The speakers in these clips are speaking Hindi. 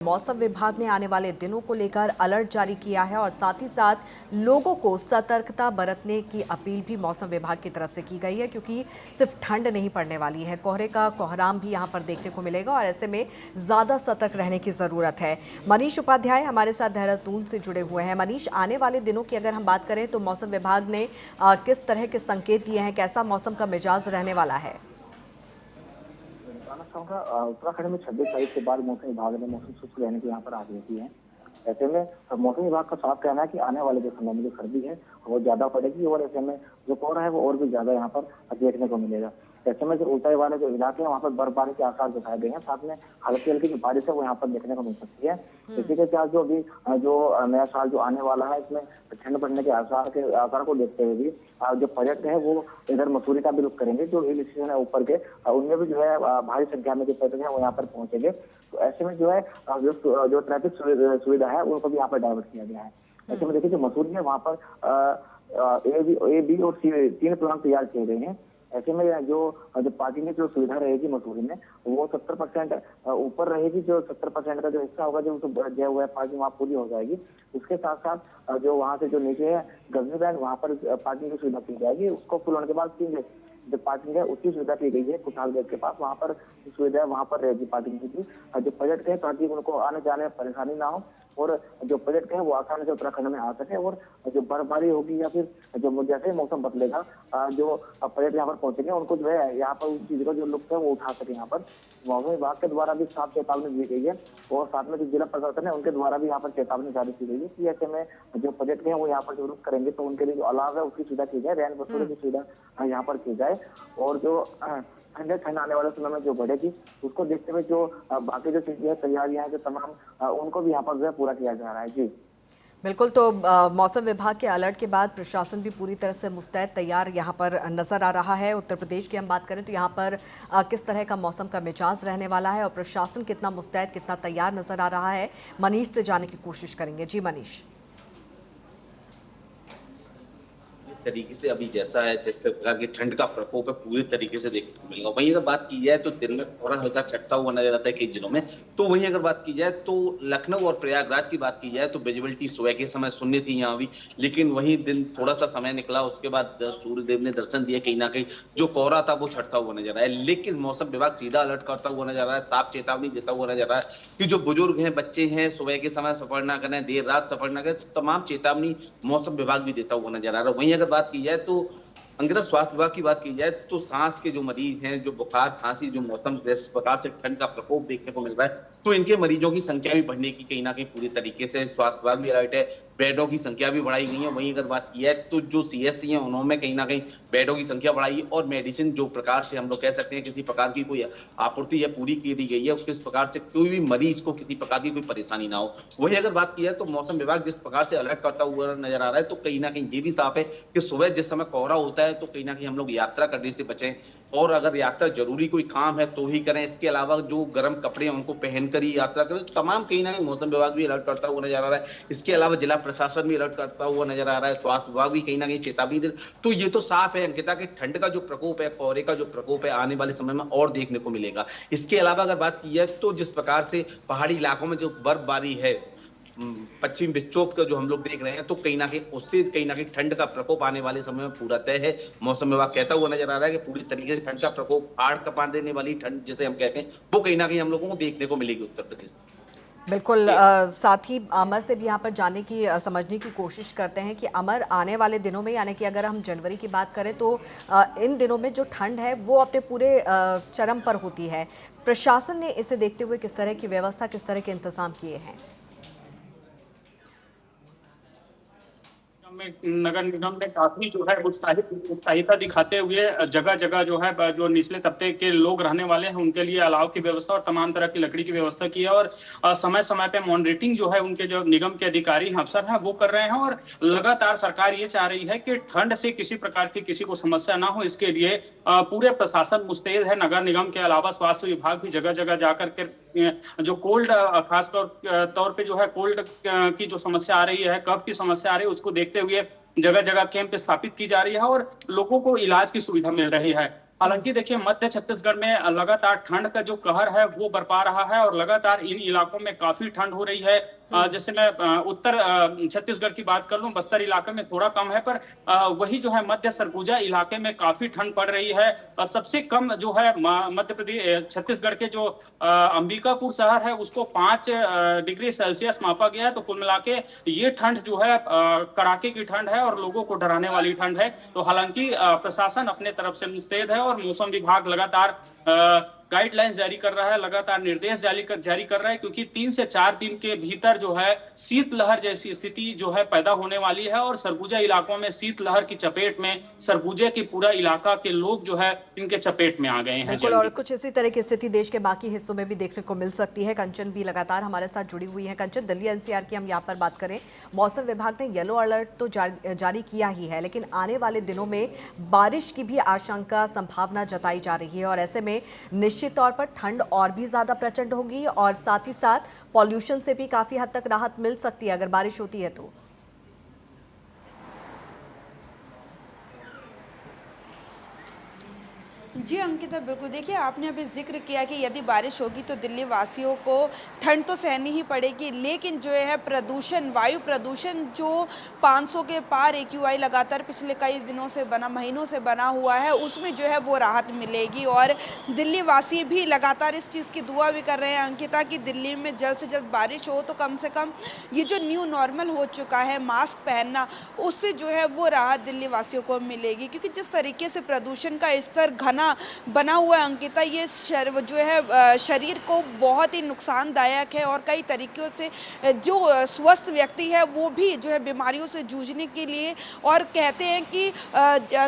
मौसम विभाग ने आने वाले दिनों को लेकर अलर्ट जारी किया है और साथ ही साथ लोगों को सतर्कता बरतने की अपील भी मौसम विभाग की तरफ से की गई है, क्योंकि सिर्फ ठंड नहीं पड़ने वाली है, कोहरे का कोहराम भी यहां पर देखने को मिलेगा और ऐसे में ज़्यादा सतर्क रहने की ज़रूरत है। मनीष उपाध्याय हमारे साथ देहरादून से जुड़े हुए हैं। मनीष, आने वाले दिनों की अगर हम बात करें तो मौसम विभाग ने किस तरह के संकेत दिए हैं, कैसा मौसम का मिजाज रहने वाला है? उत्तराखंड में 26 तारीख के बाद मौसम विभाग ने मौसम शुष्क रहने की यहाँ पर आगाही की है। ऐसे में मौसम विभाग का साफ कहना है कि आने वाले जो समय में जो सर्दी है वो ज्यादा पड़ेगी और ऐसे में जो कोहरा है वो और भी ज्यादा यहाँ पर देखने को मिलेगा। ऐसे में जो ऊंचाई वाले जो इलाके हैं वहाँ पर बर्फबारी के आसार दिखाए गए हैं, साथ में हल्की हल्की जो बारिश है वो यहाँ पर देखने को मिल सकती है। इसी के साथ जो अभी जो नया साल जो आने वाला है इसमें ठंड बढ़ने के आसार को देखते हुए भी जो पर्यटक है वो इधर मसूरी का भी रुख करेंगे। जो हिल स्टेशन है ऊपर के उनमें भी जो है भारी संख्या में जो पर्यटक है वो यहाँ पर पहुंचेंगे। तो ऐसे में जो है जो ट्रैफिक सुविधा है उनको भी यहाँ पर डाइवर्ट किया गया है। ऐसे में देखिए जो मसूरी है वहाँ पर ए बी और सी 3 प्लान तैयार किए गए हैं। ऐसे में जो पार्किंग की जो सुविधा रहेगी मसूरी में वो 70% ऊपर रहेगी। जो 70% का जो हिस्सा होगा जो दिया हुआ है पार्किंग वहाँ पूरी हो जाएगी। उसके साथ साथ जो वहाँ से जो नीचे है गजनी बैंड वहाँ पर पार्किंग की सुविधा की जाएगी। उसको फुल होने के बाद जो पार्किंग है उसकी सुविधा की गई है कुठाल गेट के पास, वहाँ पर सुविधा है वहाँ पर रहेगी पार्किंग की भी। जो पर्यटक है ताकि उनको आने जाने में परेशानी ना हो और जो पर्यटक है वो आसानी से उत्तराखंड में आ सके। और जो बर्फबारी होगी या फिर जो जैसे मौसम बदलेगा जो पर्यटक यहाँ पर पहुंचेंगे उनको जो है यहाँ पर उस चीज का जो लुत्फ है वो उठा सके। यहाँ पर मौसम विभाग के द्वारा भी साफ चेतावनी दी गई है और साथ में जो जिला प्रशासन है उनके द्वारा भी यहाँ पर चेतावनी जारी की गई है कि ऐसे में जो पर्यटक है वो यहाँ पर जो रुख करेंगे तो उनके लिए जो अलाव है उसकी सुविधा की जाए, रैन बसेरों की सुविधा यहाँ पर की जाए। और जो ठंड आने वाले समय में जो बढ़ेगी उसको देखते हुए जो बाकी जो चीजें तैयारियां हैं जो तमाम उनको भी यहाँ पर जो है पूरा किया जा रहा है। जी बिल्कुल। तो मौसम विभाग के अलर्ट के बाद प्रशासन भी पूरी तरह से मुस्तैद तैयार यहाँ पर नजर आ रहा है। उत्तर प्रदेश की हम बात करें तो यहाँ पर किस तरह का मौसम का मिजाज रहने वाला है और प्रशासन कितना मुस्तैद कितना तैयार नजर आ रहा है, मनीष से जानने की कोशिश करेंगे। जी मनीष। तरीके से अभी जैसा है जिस प्रकार की ठंड का प्रकोप है पूरी तरीके से देखने को मिलेगा। वहीं अगर बात की जाए तो दिन में कोहरा हल्का छटता हुआ नजर आता है कई जिलों में। तो वहीं अगर बात की जाए तो लखनऊ और प्रयागराज की बात की जाए तो विजिबिलिटी सुबह के समय शून्य थी यहाँ भी, लेकिन वहीं दिन थोड़ा सा समय निकला उसके बाद सूर्यदेव ने दर्शन दिया, कहीं ना कहीं जो कोहरा था वो छटता हुआ नजर आया। लेकिन मौसम विभाग सीधा अलर्ट करता हुआ नजर आ रहा है, साफ चेतावनी देता हुआ नजर आ रहा है कि जो बुजुर्ग हैं बच्चे हैं सुबह के समय सफर ना करें, देर रात सफर ना करें, तो तमाम चेतावनी मौसम विभाग भी देता हुआ नजर आ रहा है। वहीं अगर बात की जाए तो अंगिरा स्वास्थ्य विभाग की बात की जाए तो सांस के जो मरीज हैं, जो बुखार खांसी जो मौसम जिस प्रकार से ठंड का प्रकोप देखने को मिल रहा है तो इनके मरीजों की संख्या भी बढ़ने की कहीं ना कहीं पूरी तरीके से स्वास्थ्य विभाग भी अलर्ट है। बेडों की संख्या भी बढ़ाई गई है। वहीं अगर बात की जाए तो जो सीएससी है उन्होंने कहीं ना कहीं बेडों की संख्या बढ़ाई और मेडिसिन जो प्रकार से हम लोग कह सकते हैं किसी प्रकार की कोई आपूर्ति है पूरी की दी गई है, किस प्रकार से कोई भी मरीज को किसी प्रकार की कोई परेशानी ना हो। वही अगर बात की जाए तो मौसम विभाग जिस प्रकार से अलर्ट करता हुआ नजर आ रहा है तो कहीं ना कहीं ये भी साफ है कि सुबह जिस समय कोहरा होता है तो कहीं ना कहीं हम लोग यात्रा करने से बचें और अगर यात्रा जरूरी कोई काम है तो ही करें। इसके अलावा जो गर्म कपड़े हैं उनको पहनकर ही यात्रा करें। तमाम कहीं ना कहीं मौसम विभाग भी अलर्ट करता हुआ नजर आ रहा है। इसके अलावा जिला प्रशासन भी अलर्ट करता हुआ नजर आ रहा है, स्वास्थ्य विभाग भी कहीं ना कहीं चेतावनी दे। तो ये तो साफ है अंकिता कि ठंड का जो प्रकोप है, कोहरे का जो प्रकोप है आने वाले समय में और देखने को मिलेगा। इसके अलावा अगर बात की जाए तो जिस प्रकार से पहाड़ी इलाकों में जो बर्फबारी है पश्चिम विक्षोभ का जो हम लोग देख रहे हैं तो कहीं ना कहीं उससे कहीं ना कहीं ठंड का प्रकोप आने वाले समय में पूरा तय है। मौसम विभाग कहता हुआ नजर आ रहा है कि पूरी तरीके से ठंड का प्रकोप हाड़ कपा देने वाली ठंड जिसे हम कहते हैं वो कहीं ना कहीं हम लोगों को देखने को मिलेगी उत्तर प्रदेश में। बिल्कुल। साथ ही अमर से भी यहाँ पर जानने की समझने की कोशिश करते हैं कि अमर, आने वाले दिनों में यानी कि अगर हम जनवरी की बात करें तो इन दिनों में जो ठंड है वो अपने पूरे चरम पर होती है। प्रशासन ने इसे देखते हुए किस तरह की व्यवस्था, किस तरह के इंतजाम किए हैं? नगर निगम ने काफी जो है उत्साहिता दिखाते हुए जगह जगह जो है जो निचले तबके के लोग रहने वाले हैं उनके लिए अलाव की व्यवस्था और तमाम तरह की लकड़ी की व्यवस्था की है। और समय समय पे मॉनिटरिंग जो है उनके जो निगम के अधिकारी अफसर हैं वो कर रहे हैं। और लगातार सरकार ये चाह रही है कि ठंड से किसी प्रकार की किसी को समस्या ना हो, इसके लिए पूरे प्रशासन मुस्तैद है। नगर निगम के अलावा स्वास्थ्य विभाग भी जगह जगह जाकर के जो कोल्ड खासतौर तौर पे जो है कोल्ड की जो समस्या आ रही है, कफ की समस्या आ रही है, उसको देखते हुए जगह जगह कैंप स्थापित की जा रही है और लोगों को इलाज की सुविधा मिल रही है। हालांकि देखिए मध्य छत्तीसगढ़ में लगातार ठंड का जो कहर है वो बरपा रहा है और लगातार इन इलाकों में काफी ठंड हो रही है। जैसे मैं उत्तर छत्तीसगढ़ की बात कर लूं, बस्तर इलाके में थोड़ा कम है, पर वही जो है मध्य सरगुजा इलाके में काफी ठंड पड़ रही है। सबसे कम जो है मध्य प्रदेश छत्तीसगढ़ के जो अंबिकापुर शहर है उसको 5 डिग्री सेल्सियस मापा गया है। तो कुल मिला के ये ठंड जो है कड़ाके की ठंड है और लोगों को डराने वाली ठंड है। तो हालांकि प्रशासन अपने तरफ से मुस्तैद है और मौसम विभाग लगातार गाइडलाइंस जारी कर रहा है, लगातार निर्देश जारी कर रहा है, क्योंकि 3 से 4 दिन के भीतर जो है शीतलहर जैसी स्थिति जो है पैदा होने वाली है और सरगुजा इलाकों में शीतलहर की चपेट में सरगुजा की पूरा इलाका के लोग जो है इनके चपेट में आ गए हैं। बिल्कुल, और कुछ इसी तरह की स्थिति देश के बाकी हिस्सों में भी देखने को मिल सकती है। कंचन भी लगातार हमारे साथ जुड़ी हुई है। कंचन, दिल्ली एनसीआर की हम यहाँ पर बात करें, मौसम विभाग ने येलो अलर्ट तो जारी किया ही है, लेकिन आने वाले दिनों में बारिश की भी आशंका, संभावना जताई जा रही है और ऐसे में निश्चित तौर पर ठंड और भी ज्यादा प्रचंड होगी और साथ ही साथ पॉल्यूशन से भी काफी हद तक राहत मिल सकती है अगर बारिश होती है तो। जी अंकिता, बिल्कुल। देखिए, आपने अभी जिक्र किया कि यदि बारिश होगी तो दिल्ली वासियों को ठंड तो सहनी ही पड़ेगी, लेकिन जो है प्रदूषण, वायु प्रदूषण जो 500 के पार AQI लगातार पिछले कई दिनों से महीनों से बना हुआ है, उसमें जो है वो राहत मिलेगी। और दिल्ली वासी भी लगातार इस चीज़ की दुआ भी कर रहे हैं अंकिता कि दिल्ली में जल्द से जल्द बारिश हो, तो कम से कम ये जो न्यू नॉर्मल हो चुका है मास्क पहनना, उससे जो है वो राहत दिल्ली वासियों को मिलेगी। क्योंकि जिस तरीके से प्रदूषण का स्तर घना बना हुआ है अंकिता, ये जो है शरीर को बहुत ही नुकसानदायक है और कई तरीक़ों से जो स्वस्थ व्यक्ति है वो भी जो है बीमारियों से जूझने के लिए, और कहते हैं कि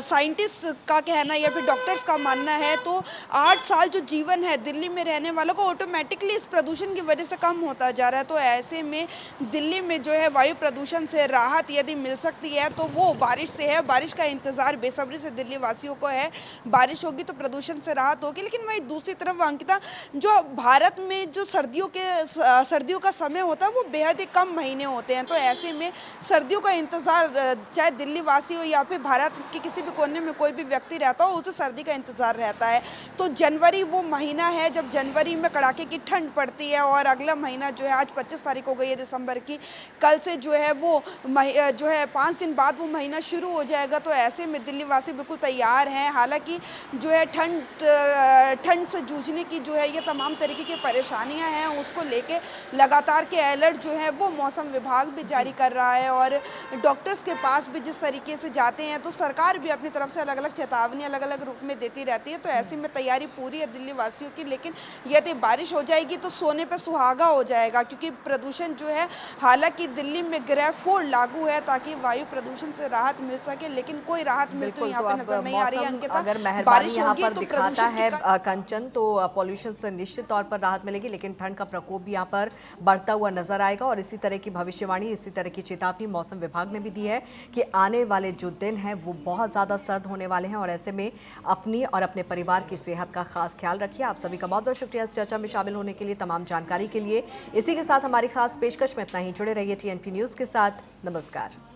साइंटिस्ट का कहना या फिर डॉक्टर्स का मानना है तो 8 साल जो जीवन है दिल्ली में रहने वालों को ऑटोमेटिकली इस प्रदूषण की वजह से कम होता जा रहा है। तो ऐसे में दिल्ली में जो है वायु प्रदूषण से राहत यदि मिल सकती है तो वो बारिश से है। बारिश का इंतज़ार बेसब्री से दिल्ली वासियों को है। बारिश होगी तो प्रदूषण से राहत होगी। लेकिन वही दूसरी तरफ अंकिता, जो भारत में जो सर्दियों का समय होता है वो बेहद ही कम महीने होते हैं। तो ऐसे में सर्दियों का इंतज़ार, चाहे दिल्ली वासी हो या फिर भारत के किसी भी कोने में कोई भी व्यक्ति रहता हो, उसे सर्दी का इंतज़ार रहता है। तो जनवरी वो महीना है जब जनवरी में कड़ाके की ठंड पड़ती है और अगला महीना जो है, आज 25 तारीख हो गई है दिसंबर की, कल से जो है वो जो है 5 दिन बाद वो महीना शुरू हो जाएगा। तो ऐसे में दिल्ली वासी बिल्कुल तैयार हैं। हालांकि जो है ठंड से जूझने की जो है ये तमाम तरीके की परेशानियां हैं, उसको लेके लगातार के अलर्ट जो है वो मौसम विभाग भी जारी कर रहा है। और डॉक्टर्स के पास भी जिस तरीके से जाते हैं तो सरकार भी अपनी तरफ से अलग अलग चेतावनी अलग अलग रूप में देती रहती है। तो ऐसे में तैयारी पूरी है दिल्ली वासियों की। लेकिन यदि बारिश हो जाएगी तो सोने पे सुहागा हो जाएगा, क्योंकि प्रदूषण जो है, हालांकि दिल्ली में ग्रेफ 4 लागू है ताकि वायु प्रदूषण से राहत मिल सके, लेकिन कोई राहत मिलती तो यहाँ पे नजर नहीं आ रही है अंकिता। अगर मेहरबानी यहाँ पर दिखाता है कंचन, तो पॉल्यूशन से निश्चित तौर पर राहत मिलेगी, लेकिन ठंड का प्रकोप भी यहाँ पर बढ़ता हुआ नजर आएगा। और इसी तरह की भविष्यवाणी, इसी तरह की चेतावनी मौसम विभाग ने भी दी है कि आने वाले जो दिन हैं वो बहुत ज़्यादा सर्द होने वाले हैं और ऐसे में अपनी और अपने परिवार की सेहत का खास ख्याल रखिए। आप सभी का बहुत बहुत शुक्रिया इस चर्चा में शामिल होने के लिए, तमाम जानकारी के लिए। इसी के साथ हमारी खास पेशकश में इतना ही। जुड़े रहिए TNP न्यूज़ के साथ। नमस्कार।